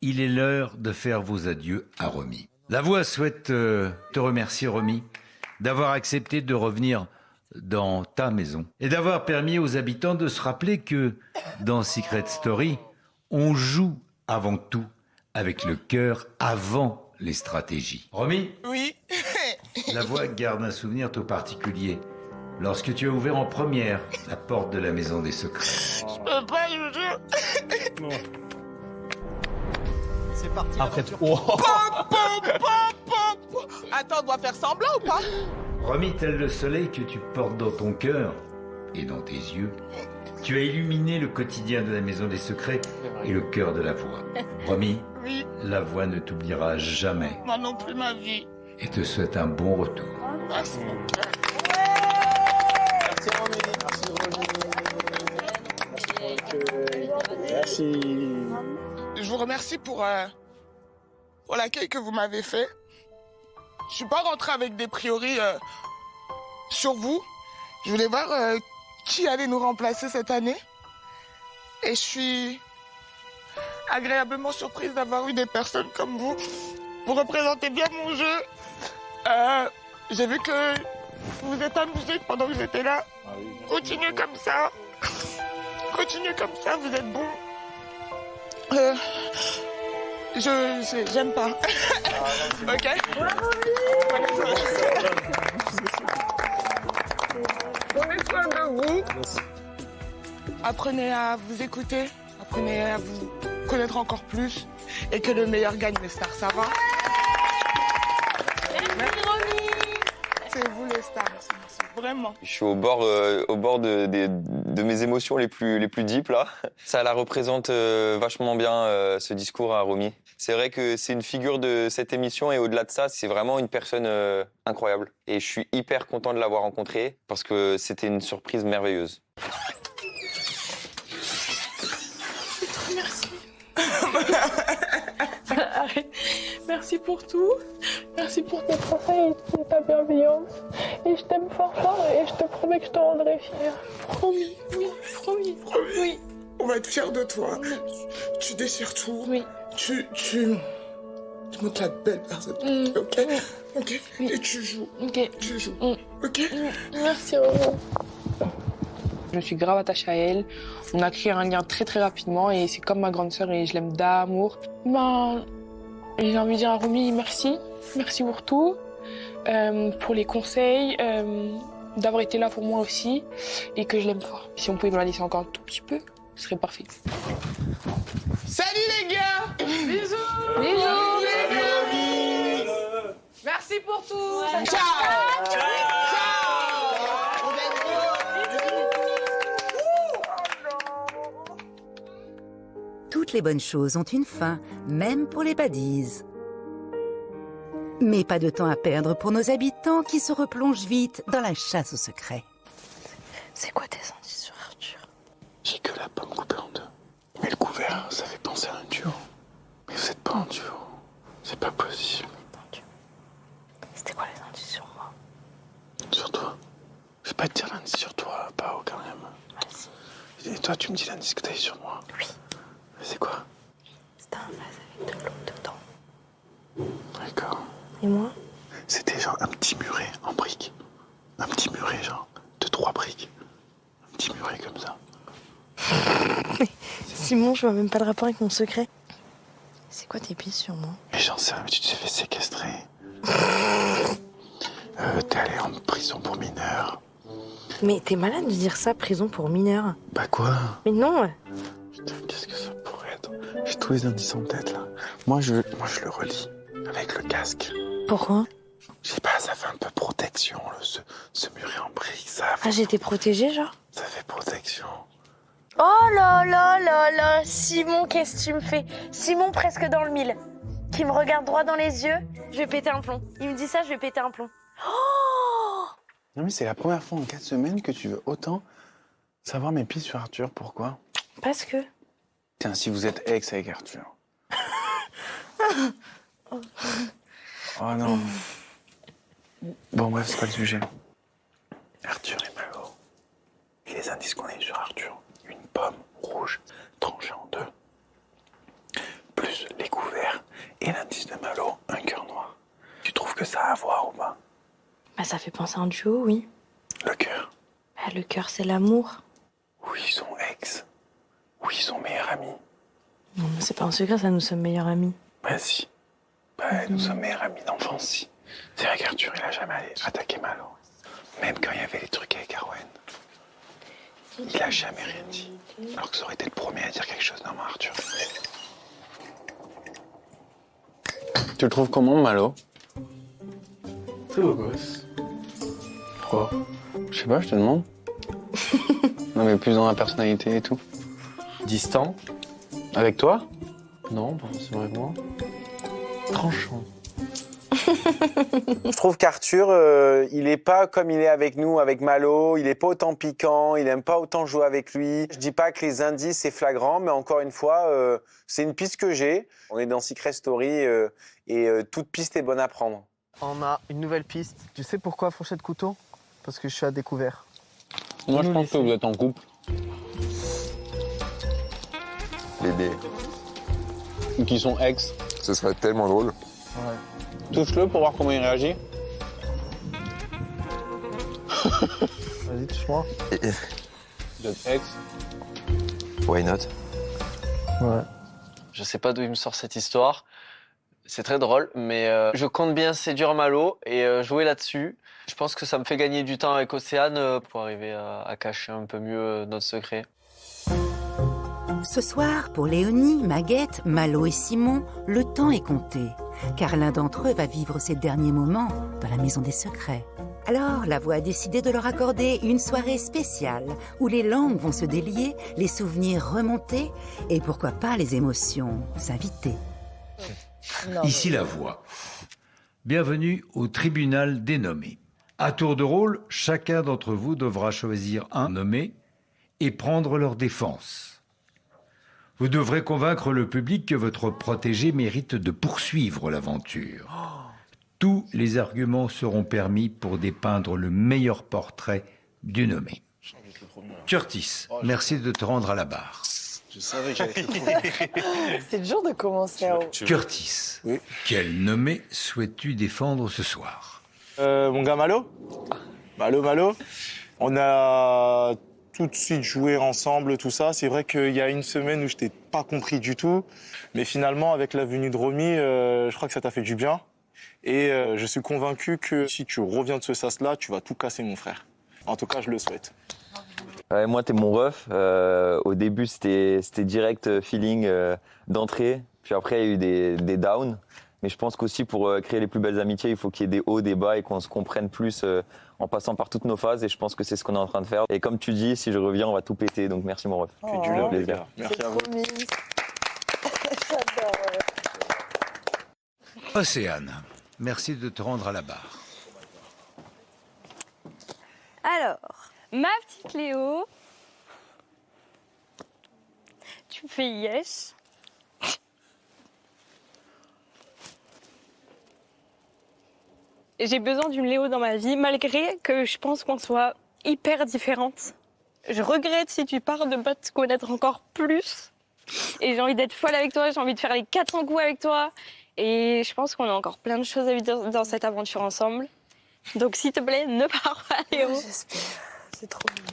il est l'heure de faire vos adieux à Romy. La voix souhaite te remercier, Romy, d'avoir accepté de revenir dans ta maison et d'avoir permis aux habitants de se rappeler que dans Secret Story, on joue avant tout avec le cœur avant les stratégies. Romy? Oui. La voix garde un souvenir tout particulier lorsque tu as ouvert en première la porte de la maison des secrets. Je peux pas, je jure. C'est parti. Après, Attends, on doit faire semblant ou pas? Romy, tel le soleil que tu portes dans ton cœur et dans tes yeux, tu as illuminé le quotidien de la maison des secrets et le cœur de la voix. Romy, Oui. la voix ne t'oubliera jamais Moi non plus, ma vie. et te souhaite un bon retour. Merci, mon cœur. Merci. Je vous remercie pour l'accueil que vous m'avez fait. Je suis pas rentrée avec des priori sur vous. Je voulais voir qui allait nous remplacer cette année. Et je suis agréablement surprise d'avoir eu des personnes comme vous. Vous représentez bien mon jeu. J'ai vu que vous vous êtes amusés pendant que j'étais là. Continuez comme ça. Continuez comme ça, vous êtes bons. J'aime pas. Ok? Prenez soin de vous. Apprenez à vous écouter. Apprenez à vous connaître encore plus. Et que le meilleur gagne les stars, ça va? Merci, Romy. C'est vous les stars, merci. Vraiment. Je suis au bord de mes émotions les plus deep là. Ça la représente vachement bien ce discours à Romy. C'est vrai que c'est une figure de cette émission et au-delà de ça, c'est vraiment une personne incroyable. Et je suis hyper content de l'avoir rencontrée parce que c'était une surprise merveilleuse. Merci. Arrête. Merci pour tout. Merci pour tes conseils et ta bienveillance. Et je t'aime fort et je te promets que je te rendrai fière. Promis, oui, promis, oui. On va être fiers de toi. Tu déchires tout. Oui. Tu montres la belle personne. Ok? Ok. Et tu joues. Ok. Tu joues. Ok? Merci, Romy. Je me suis grave attachée à elle. On a créé un lien très très rapidement et c'est comme ma grande sœur et je l'aime d'amour. J'ai envie de dire à Romy merci. Merci pour tout. Pour les conseils. D'avoir été là pour moi aussi. Et que je l'aime fort. Si on pouvait me la laisser encore un tout petit peu, ce serait parfait. Salut les gars! Bisous! Bisous! Merci pour tout! Ciao! Toutes les bonnes choses ont une fin, même pour les badises. Mais pas de temps à perdre pour nos habitants qui se replongent vite dans la chasse au secret. C'est quoi tes indices sur Arthur? J'ai que la pomme coupée en deux. Mais le couvert, ça fait penser à un duo. Mais vous êtes pas un duo. C'est pas possible. C'était quoi les indices sur moi? Sur toi. Je vais pas te dire l'indice sur toi, pas quand même. Vas-y. Et toi, tu me dis l'indice que t'as eu sur moi. Oui. C'est quoi? C'était un vase avec de l'eau dedans. D'accord. Et moi? C'était genre un petit muret en briques. Un petit muret genre de 3 briques. Un Simon, je vois même pas de rapport avec mon secret. C'est quoi tes pistes sur moi? Mais j'en sais rien, mais tu te fais séquestrer. T'es allé en prison pour mineur. Mais t'es malade de dire ça, prison pour mineurs. Bah quoi? Mais non. Putain, qu'est-ce que ça pourrait être? J'ai tous les indices en tête, là. Moi, je le relis avec le casque. Pourquoi? Je sais pas, ça fait un peu protection, ce muret en briques, ça. Ah, j'étais protégée, genre? Ça fait protection. Oh là là là là, Simon, qu'est-ce que tu me fais? Simon presque dans le mille, qui me regarde droit dans les yeux, je vais péter un plomb. Il me dit ça, je vais péter un plomb. Oh! Non mais c'est la première fois en 4 semaines que tu veux autant savoir mes pistes sur Arthur. Pourquoi? Parce que... Tiens, si vous êtes ex avec Arthur. Oh non. Bon bref, c'est pas le sujet. Arthur et Malo. Les indices qu'on a eu sur Arthur. Une pomme rouge tranchée en deux. Plus les couverts. Et l'indice de Malo, un cœur noir. Tu trouves que ça a à voir ou pas? Bah ça fait penser à un duo, oui. Le cœur. Bah, le cœur, c'est l'amour. Oui, ils sont ex. Oui, ils sont meilleurs amis. Non, mais c'est pas un secret, ça, nous sommes meilleurs amis. Bah si. Bah, nous sommes meilleurs amis d'enfance, si. C'est vrai qu'Arthur, il a jamais attaqué Malo. Même quand il y avait les trucs avec Arwen. Il a jamais rien dit. Alors que ça aurait été le premier à dire quelque chose. Non, mais Arthur. Tu le trouves comment, Malo? Très beau gosse. Pourquoi? Je sais pas, je te demande. Non, mais plus dans la personnalité et tout. Distant? Avec toi? Non, pas forcément avec moi. Tranchant. Je trouve qu'Arthur, il est pas comme il est avec nous, avec Malo. Il est pas autant piquant, il aime pas autant jouer avec lui. Je dis pas que les indices, c'est flagrant, mais encore une fois, c'est une piste que j'ai. On est dans Secret Story et toute piste est bonne à prendre. On a une nouvelle piste. Tu sais pourquoi fourchette couteau? Parce que je suis à découvert. Moi, je pense que vous êtes en couple. Bébé. Ou qui sont ex. Ce serait tellement drôle. Ouais. Touche-le pour voir comment il réagit. Vas-y, touche-moi. Vous êtes ex. Why not? Ouais. Je sais pas d'où il me sort cette histoire. C'est très drôle, mais je compte bien séduire Malo et jouer là-dessus. Je pense que ça me fait gagner du temps avec Océane pour arriver à cacher un peu mieux notre secret. Ce soir, pour Léonie, Maguette, Malo et Simon, le temps est compté, car l'un d'entre eux va vivre ses derniers moments dans la maison des secrets. Alors, la voix a décidé de leur accorder une soirée spéciale où les langues vont se délier, les souvenirs remonter et pourquoi pas les émotions s'inviter. Ici la voix. Bienvenue au tribunal des nommés. À tour de rôle, chacun d'entre vous devra choisir un nommé et prendre leur défense. Vous devrez convaincre le public que votre protégé mérite de poursuivre l'aventure. Tous les arguments seront permis pour dépeindre le meilleur portrait du nommé. Curtis, merci de te rendre à la barre. Je savais que j'allais te C'est dur de commencer à... Curtis, oui. Quel nommé souhaites-tu défendre ce soir? Mon gars Malo. Malo. On a tout de suite joué ensemble, tout ça. C'est vrai qu'il y a une semaine où je t'ai pas compris du tout. Mais finalement, avec la venue de Romy, je crois que ça t'a fait du bien. Et je suis convaincu que si tu reviens de ce sas-là, tu vas tout casser, mon frère. En tout cas, je le souhaite. Moi, t'es mon ref. Au début, c'était direct feeling d'entrée. Puis après, il y a eu des downs. Mais je pense qu'aussi, pour créer les plus belles amitiés, il faut qu'il y ait des hauts, des bas et qu'on se comprenne plus en passant par toutes nos phases. Et je pense que c'est ce qu'on est en train de faire. Et comme tu dis, si je reviens, on va tout péter. Donc merci, mon ref. Que du love, les plaisir. gars. Merci à vous. Océane, merci de te rendre à la barre. Alors, ma petite Léo, tu me fais yes. J'ai besoin d'une Léo dans ma vie, malgré que je pense qu'on soit hyper différentes. Je regrette si tu pars de pas te connaître encore plus. Et j'ai envie d'être folle avec toi, j'ai envie de faire les 400 coups avec toi. Et je pense qu'on a encore plein de choses à vivre dans cette aventure ensemble. Donc s'il te plaît, ne pars pas, Léo. J'espère. C'est trop mignon.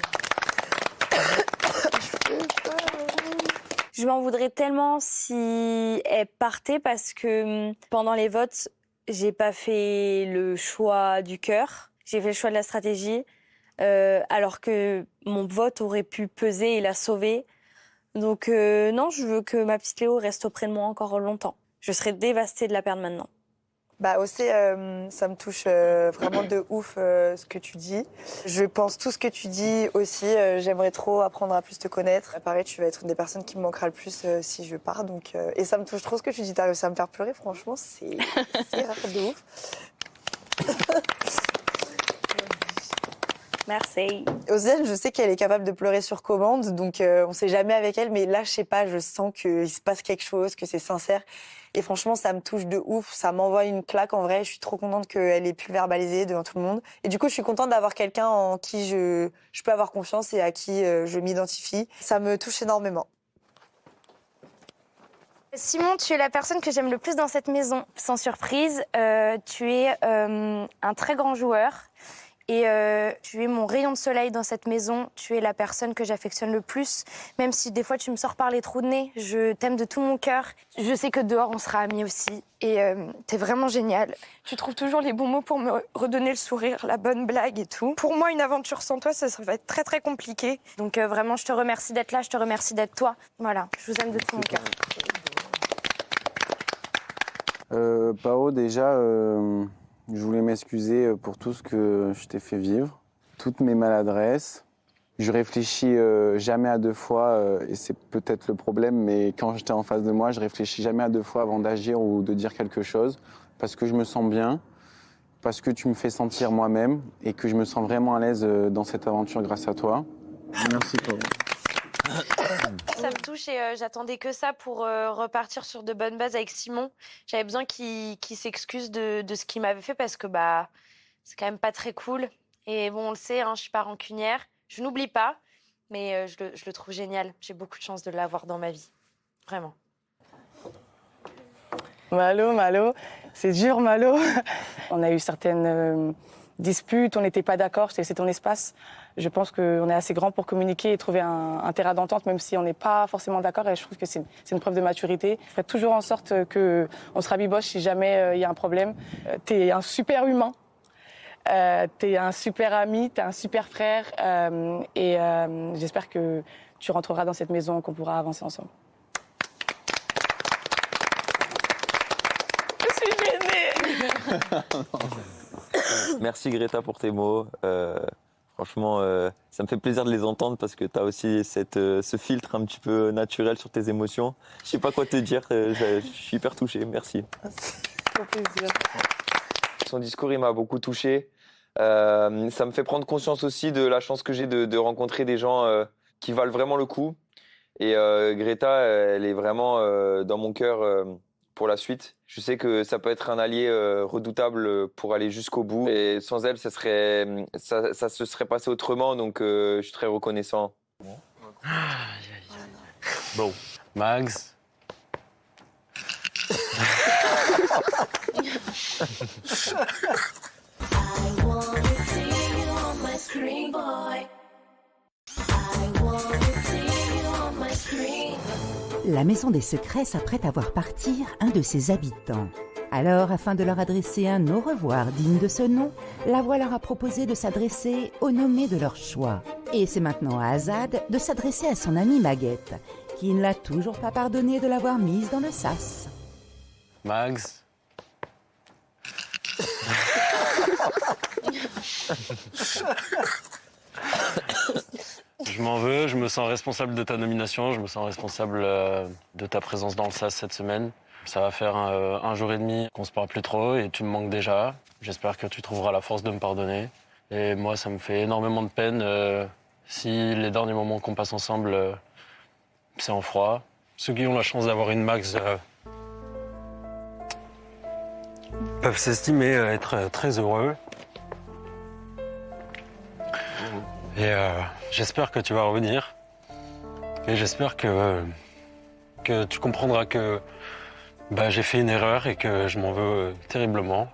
Je m'en voudrais tellement si elle partait parce que pendant les votes, j'ai pas fait le choix du cœur. J'ai fait le choix de la stratégie, alors que mon vote aurait pu peser et la sauver. Donc non, je veux que ma petite Léo reste auprès de moi encore longtemps. Je serais dévastée de la perdre maintenant. Bah aussi, ça me touche vraiment de ouf ce que tu dis. Je pense tout ce que tu dis aussi. J'aimerais trop apprendre à plus te connaître. Pareil, tu vas être une des personnes qui me manquera le plus si je pars. Donc, et ça me touche trop ce que tu dis. T'as réussi à me faire pleurer, franchement, c'est rare de ouf. Merci. Osiane, je sais qu'elle est capable de pleurer sur commande, donc on sait jamais avec elle, mais là, je sais pas, je sens qu'il se passe quelque chose, que c'est sincère. Et franchement, ça me touche de ouf, ça m'envoie une claque en vrai. Je suis trop contente qu'elle ait pu le verbaliser devant tout le monde. Et du coup, je suis contente d'avoir quelqu'un en qui je peux avoir confiance et à qui je m'identifie. Ça me touche énormément. Simon, tu es la personne que j'aime le plus dans cette maison. Sans surprise, tu es un très grand joueur. Et tu es mon rayon de soleil dans cette maison. Tu es la personne que j'affectionne le plus. Même si des fois tu me sors par les trous de nez, je t'aime de tout mon cœur. Je sais que dehors on sera amis aussi. Et t'es vraiment génial. Tu trouves toujours les bons mots pour me redonner le sourire, la bonne blague et tout. Pour moi, une aventure sans toi, ça va être très très compliqué. Donc vraiment, je te remercie d'être là, je te remercie d'être toi. Voilà, je vous aime de tout mon cœur. Pao, déjà, je voulais m'excuser pour tout ce que je t'ai fait vivre, toutes mes maladresses. Je réfléchis jamais à deux fois, et c'est peut-être le problème, mais quand j'étais en face de moi, je réfléchis jamais à deux fois avant d'agir ou de dire quelque chose, parce que je me sens bien, parce que tu me fais sentir moi-même, et que je me sens vraiment à l'aise dans cette aventure grâce à toi. Merci, Pao. Ça me touche et j'attendais que ça pour repartir sur de bonnes bases avec Simon. J'avais besoin qu'il s'excuse de ce qu'il m'avait fait parce que bah c'est quand même pas très cool. Et bon, on le sait, hein, je suis pas rancunière. Je n'oublie pas, mais je le trouve génial. J'ai beaucoup de chance de l'avoir dans ma vie. Vraiment. Malo, c'est dur, Malo. On a eu certaines disputes, on n'était pas d'accord, je t'ai laissé ton espace. Je pense qu'on est assez grand pour communiquer et trouver un terrain d'entente, même si on n'est pas forcément d'accord. Et je trouve que c'est une preuve de maturité. Je ferai toujours en sorte qu'on se rabiboche si jamais il y a un problème. T'es un super humain, t'es un super ami, t'es un super frère. Et j'espère que tu rentreras dans cette maison, qu'on pourra avancer ensemble. Je suis gênée. Merci Greta pour tes mots. Franchement, ça me fait plaisir de les entendre parce que tu as aussi ce filtre un petit peu naturel sur tes émotions. Je sais pas quoi te dire, je suis hyper touché, merci. Au plaisir. Son discours, il m'a beaucoup touché. Ça me fait prendre conscience aussi de la chance que j'ai de rencontrer des gens qui valent vraiment le coup. Et Greta, elle est vraiment dans mon cœur pour la suite. Je sais que ça peut être un allié redoutable pour aller jusqu'au bout. Et sans elle, ça se serait passé autrement. Donc, je suis très reconnaissant. Bon, Mags. La Maison des Secrets s'apprête à voir partir un de ses habitants. Alors, afin de leur adresser un au revoir digne de ce nom, la voix leur a proposé de s'adresser au nommé de leur choix. Et c'est maintenant à Azad de s'adresser à son amie Maguette, qui ne l'a toujours pas pardonné de l'avoir mise dans le sas. Mags. Je m'en veux, je me sens responsable de ta nomination, je me sens responsable de ta présence dans le SAS cette semaine. Ça va faire un jour et demi qu'on se parle plus trop et tu me manques déjà. J'espère que tu trouveras la force de me pardonner. Et moi, ça me fait énormément de peine si les derniers moments qu'on passe ensemble, c'est en froid. Ceux qui ont la chance d'avoir une Max peuvent s'estimer être très heureux. Et j'espère que tu vas revenir. Et j'espère que tu comprendras que j'ai fait une erreur et que je m'en veux terriblement.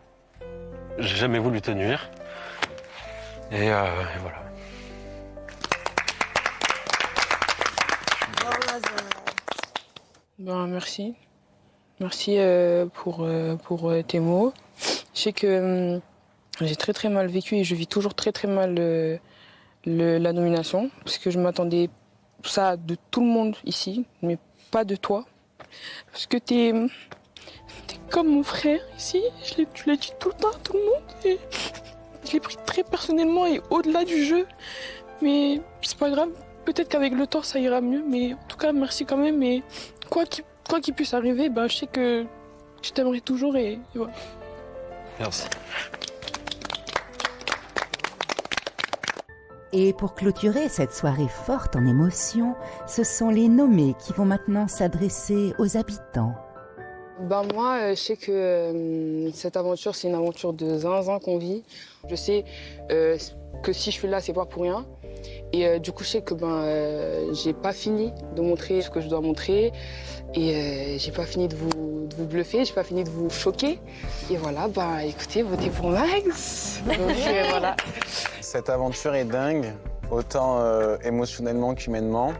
J'ai jamais voulu te nuire. Et voilà. Merci. Merci pour tes mots. Je sais que j'ai très très mal vécu et je vis toujours très très mal la nomination. Parce que je m'attendais ça de tout le monde ici, mais pas de toi. Parce que t'es comme mon frère ici. Tu l'as dit tout le temps à tout le monde. Et je l'ai pris très personnellement et au-delà du jeu. Mais c'est pas grave. Peut-être qu'avec le temps ça ira mieux. Mais en tout cas, merci quand même. Et quoi qu'il puisse arriver, je sais que je t'aimerai toujours et voilà. Merci. Et pour clôturer cette soirée forte en émotions, ce sont les nommés qui vont maintenant s'adresser aux habitants. Moi, je sais que cette aventure, c'est une aventure de zinzin qu'on vit. Je sais que si je suis là, c'est pas pour rien. Et du coup, je sais que j'ai pas fini de montrer ce que je dois montrer. Et j'ai pas fini de vous bluffer, j'ai pas fini de vous choquer. Et voilà, écoutez, votez pour Max. Donc voilà. Cette aventure est dingue, autant émotionnellement qu'humainement.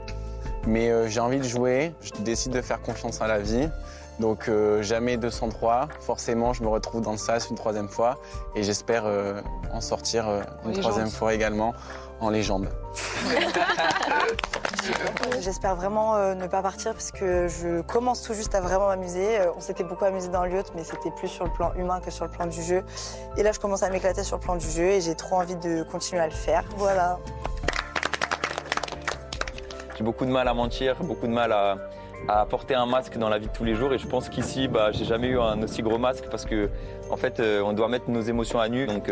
Mais j'ai envie de jouer, je décide de faire confiance à la vie. Donc jamais 203, forcément je me retrouve dans le sas une troisième fois. Et j'espère en sortir une troisième fois également en légende. J'espère vraiment ne pas partir parce que je commence tout juste à vraiment m'amuser. On s'était beaucoup amusé dans Lyot, mais c'était plus sur le plan humain que sur le plan du jeu. Et là, je commence à m'éclater sur le plan du jeu et j'ai trop envie de continuer à le faire. Voilà. J'ai beaucoup de mal à mentir, beaucoup de mal à porter un masque dans la vie de tous les jours. Et je pense qu'ici, j'ai jamais eu un aussi gros masque parce que, en fait, on doit mettre nos émotions à nu. Donc,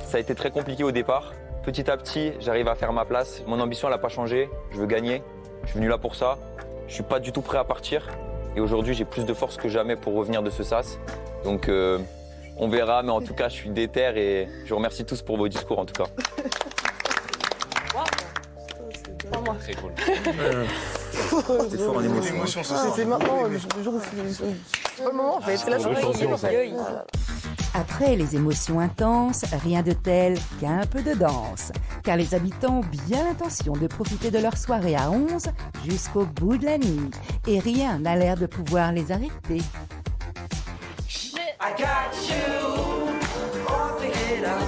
ça a été très compliqué au départ. Petit à petit, j'arrive à faire ma place. Mon ambition, elle n'a pas changé. Je veux gagner. Je suis venu là pour ça. Je suis pas du tout prêt à partir. Et aujourd'hui, j'ai plus de force que jamais pour revenir de ce sas. Donc, on verra. Mais en tout cas, je suis déter et je vous remercie tous pour vos discours, en tout cas. Très cool. C'était fort en émotion. C'était maintenant, le jour où c'est pas le moment en fait. C'est la journée. Après les émotions intenses, rien de tel qu'un peu de danse. Car les habitants ont bien l'intention de profiter de leur soirée à 11 jusqu'au bout de la nuit. Et rien n'a l'air de pouvoir les arrêter. I got you all figured out.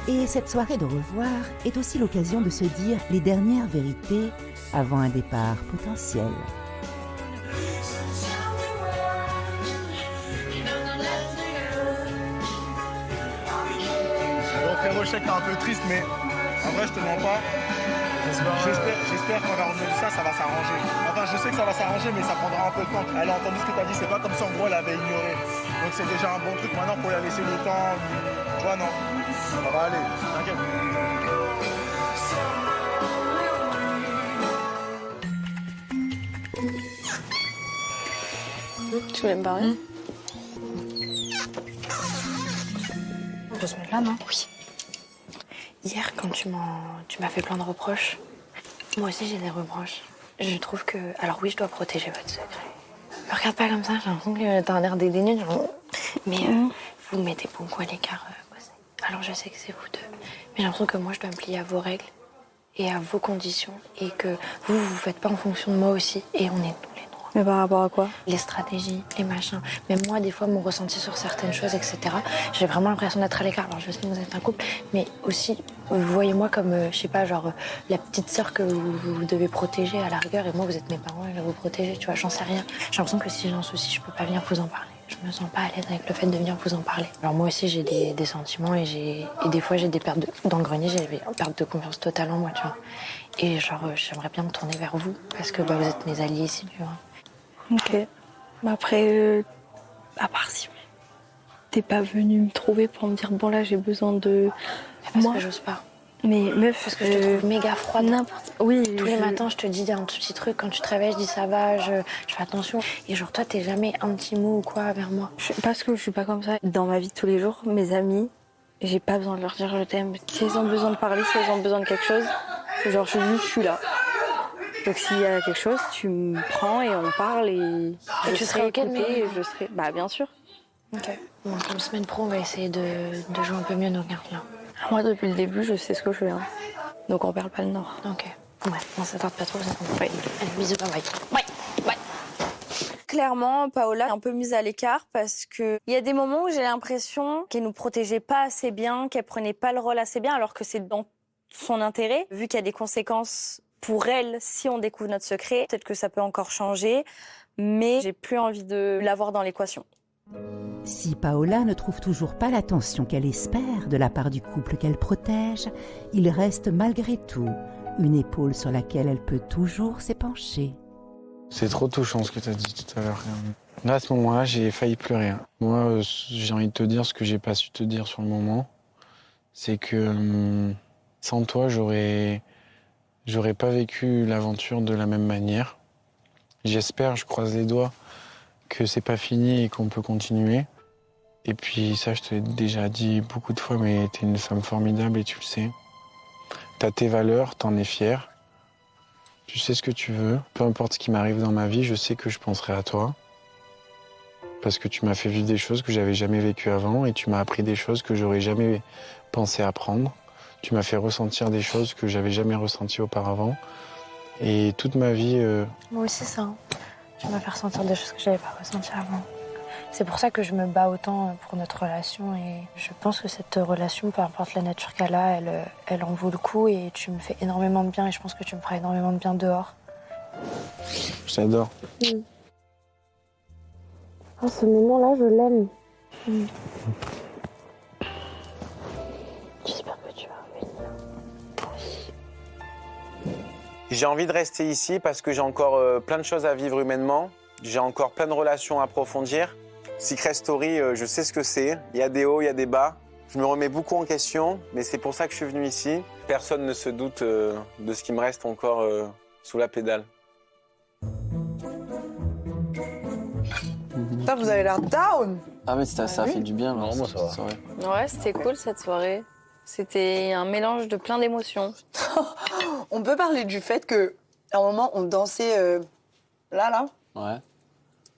Et cette soirée de revoir est aussi l'occasion de se dire les dernières vérités avant un départ potentiel. Bon frérot, je sais que t'es un peu triste, mais en vrai je te mens pas. J'espère qu'on va revenir ça va s'arranger. Enfin je sais que ça va s'arranger, mais ça prendra un peu de temps. Elle a entendu ce que t'as dit, c'est pas comme si en gros elle avait ignoré. Donc c'est déjà un bon truc, maintenant faut la laisser le temps. Tu vois, non, ça va aller, t'inquiète. Tu voulais me parler? On peut se mettre là, non? Oui. Hier, quand tu m'as fait plein de reproches, moi aussi j'ai des reproches. Je trouve que... Alors oui, je dois protéger votre secret. Me regarde pas comme ça, j'ai l'impression que t'as un air dédaigneux. Mais vous mettez beaucoup à l'écart. Alors je sais que c'est vous deux. Mais j'ai l'impression que moi, je dois me plier à vos règles et à vos conditions. Et que vous faites pas en fonction de moi aussi. Et on est tous les trois. Mais par rapport à quoi? Les stratégies, les machins. Même moi, des fois, mon ressenti sur certaines choses, etc. J'ai vraiment l'impression d'être à l'écart. Alors, je sais que vous êtes un couple, mais aussi, vous voyez moi comme, je sais pas, genre, la petite sœur que vous devez protéger à la rigueur, et moi, vous êtes mes parents et je vais vous protéger, tu vois, j'en sais rien. J'ai l'impression que si j'ai un souci, je peux pas venir vous en parler. Je me sens pas à l'aise avec le fait de venir vous en parler. Alors moi aussi, j'ai des sentiments et des fois, j'ai des pertes dans le grenier, j'ai des pertes de confiance totale en moi, tu vois. Et genre, j'aimerais bien me tourner vers vous, parce que vous êtes mes alliés ici, tu vois. Ok. Bah après, à part si t'es pas venu me trouver pour me dire bon là j'ai besoin de. Parce que j'ose pas. Mais meuf, parce que je te trouve méga froide. Oui. Tous les matins, je te dis un tout petit truc. Quand tu te réveilles, je dis ça va, je fais attention. Et genre toi, t'es jamais un petit mot ou quoi vers moi. Parce que je suis pas comme ça. Dans ma vie de tous les jours, mes amis, j'ai pas besoin de leur dire je t'aime. Si elles ont besoin de parler, si elles ont besoin de quelque chose, genre je suis là. Donc s'il y a quelque chose, tu me prends et on parle et tu serais ok, mais je serai. Bah bien sûr. Ok. Bon, comme semaine pro, on va essayer de jouer un peu mieux nos cartes là. Moi depuis le début, je sais ce que je fais. Hein. Donc on perd pas le nord. Ok. Ouais, on s'attarde pas trop, ça compte. Ouais. Allez, bisous, bye bye. Ouais, bye. Clairement, Paola est un peu mise à l'écart parce que il y a des moments où j'ai l'impression qu'elle nous protégeait pas assez bien, qu'elle prenait pas le rôle assez bien, alors que c'est dans son intérêt, vu qu'il y a des conséquences pour elle si on découvre notre secret. Peut-être que ça peut encore changer, mais j'ai plus envie de l'avoir dans l'équation. Si Paola ne trouve toujours pas l'attention qu'elle espère de la part du couple qu'elle protège, il reste malgré tout une épaule sur laquelle elle peut toujours s'épancher. C'est trop touchant ce que tu as dit tout à l'heure. Là, à ce moment-là, j'ai failli pleurer. Moi, j'ai envie de te dire ce que j'ai pas su te dire sur le moment. C'est que sans toi, j'aurais pas vécu l'aventure de la même manière. J'espère, je croise les doigts, que c'est pas fini et qu'on peut continuer. Et puis ça, je te l'ai déjà dit beaucoup de fois, mais t'es une femme formidable et tu le sais. T'as tes valeurs, t'en es fière. Tu sais ce que tu veux. Peu importe ce qui m'arrive dans ma vie, je sais que je penserai à toi. Parce que tu m'as fait vivre des choses que j'avais jamais vécues avant et tu m'as appris des choses que j'aurais jamais pensé apprendre. Tu m'as fait ressentir des choses que j'avais jamais ressenties auparavant. Et toute ma vie... Moi aussi, ça. Hein. Tu m'as fait ressentir des choses que j'avais pas ressenties avant. C'est pour ça que je me bats autant pour notre relation et je pense que cette relation, peu importe la nature qu'elle a, elle en vaut le coup et tu me fais énormément de bien et je pense que tu me feras énormément de bien dehors. J'adore. À ce moment-là, je l'aime. J'espère que tu vas revenir. J'ai envie de rester ici parce que j'ai encore plein de choses à vivre humainement. J'ai encore plein de relations à approfondir. Secret Story, je sais ce que c'est. Il y a des hauts, il y a des bas. Je me remets beaucoup en question, mais c'est pour ça que je suis venu ici. Personne ne se doute de ce qui me reste encore sous la pédale. Putain, vous avez l'air down. Ah mais ça a fait du bien. Non, moi ça va. Ouais, c'était cool cette soirée. C'était un mélange de plein d'émotions. On peut parler du fait que à un moment on dansait là. Ouais.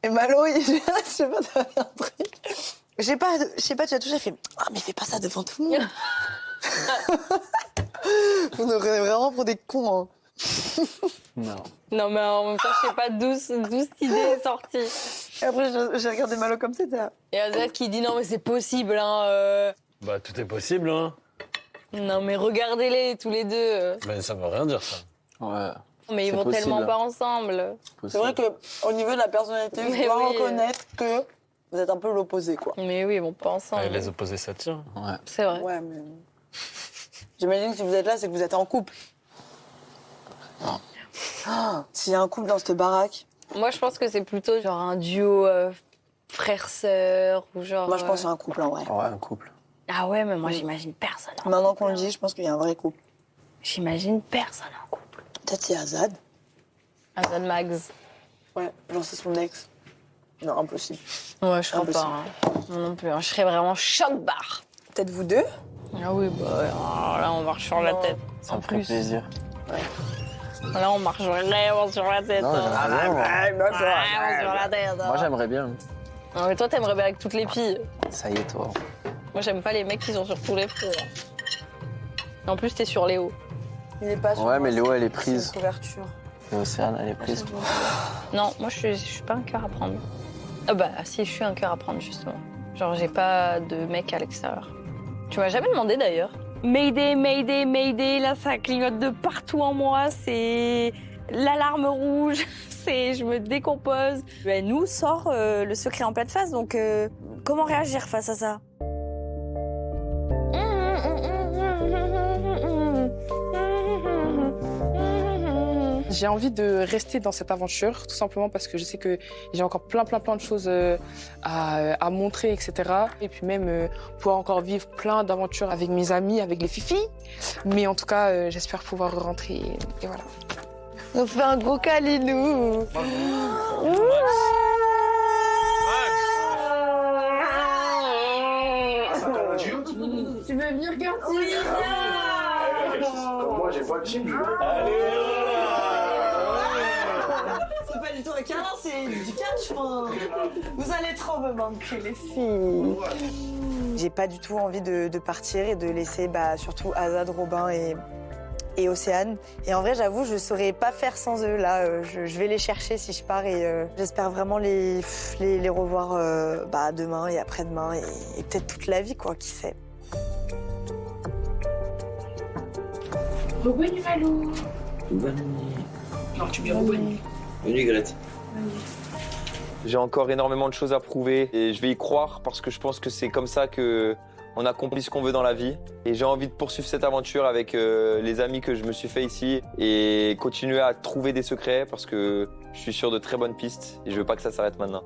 Et Malo, je sais pas, t'as un truc. Je sais pas, tu as touché, elle fait ah mais fais pas ça devant tout le monde. On aurait vraiment pour des cons. Hein. Non. Non mais en même temps, je sais pas d'où cette idée est sortie. Et après j'ai regardé Malo comme ça. Et Azad qui dit non mais c'est possible hein. Bah tout est possible hein. Non mais regardez-les tous les deux. Mais ça veut rien dire ça. Ouais. Mais ils vont possible. tellement pas ensemble. C'est vrai qu'au niveau de la personnalité, je dois reconnaître que vous êtes un peu l'opposé, quoi. Mais oui, ils vont pas ensemble. Ouais, les opposés s'attirent. Ouais. C'est vrai. Ouais, mais... J'imagine que si vous êtes là, c'est que vous êtes en couple. Oh, s'il y a un couple dans cette baraque... Moi, je pense que c'est plutôt genre un duo frère-sœur ou genre... Moi, je pense à un couple, en vrai. Ouais, un couple. Ah ouais, mais moi, j'imagine personne. Maintenant qu'on le dit, je pense qu'il y a un vrai couple. J'imagine personne en couple. Peut-être c'est Azad. Azad Mags. Ouais, genre c'est son ex. Non, impossible. Ouais, je crois pas. Hein. Moi non plus. Hein. Je serais vraiment choc-barre. Peut-être vous deux. Ah oui, bah ouais. Alors là, on marche sur la tête. Ça me ferait plaisir. Ouais. Là, on marche vraiment sur la tête. Non, j'aimerais bien, sur la tête. Moi, j'aimerais bien. Non, mais toi, t'aimerais bien avec toutes les filles. Ça y est, toi. Moi, j'aime pas les mecs qui sont sur tous les fronts. En plus, t'es sur Léo. Il est pas sur ouais, moi, mais Léo, elle est prise. C'est une couverture. Et Océane, elle est prise. Non, moi je suis pas un cœur à prendre. Ah bah si, je suis un cœur à prendre justement. Genre j'ai pas de mec à l'extérieur. Tu m'as jamais demandé d'ailleurs. Mayday, Mayday, Mayday, là ça clignote de partout en moi, c'est l'alarme rouge, c'est je me décompose. Ben, nous sort le secret en pleine face, donc comment réagir face à ça? J'ai envie de rester dans cette aventure, tout simplement parce que je sais que j'ai encore plein de choses à montrer, etc. Et puis même pouvoir encore vivre plein d'aventures avec mes amis, avec les filles. Mais en tout cas, j'espère pouvoir rentrer et voilà. On se fait un gros câlinou. Tu veux venir regarder? Moi, j'ai pas de chip. C'est pas du tout un câlin, c'est du catch. Vous allez trop me manquer, les filles. J'ai pas du tout envie de partir et de laisser surtout Azad, Robin et Océane. Et en vrai, j'avoue, je saurais pas faire sans eux. Là, je vais les chercher si je pars et j'espère vraiment les revoir demain et après-demain et peut-être toute la vie, quoi, qui sait. Rebonne Malou. Bonne nuit. Non, tu dis rebonne. Bonne nuit, Grete. J'ai encore énormément de choses à prouver et je vais y croire parce que je pense que c'est comme ça que on accomplit ce qu'on veut dans la vie. Et j'ai envie de poursuivre cette aventure avec les amis que je me suis fait ici et continuer à trouver des secrets parce que je suis sur de très bonnes pistes et je veux pas que ça s'arrête maintenant.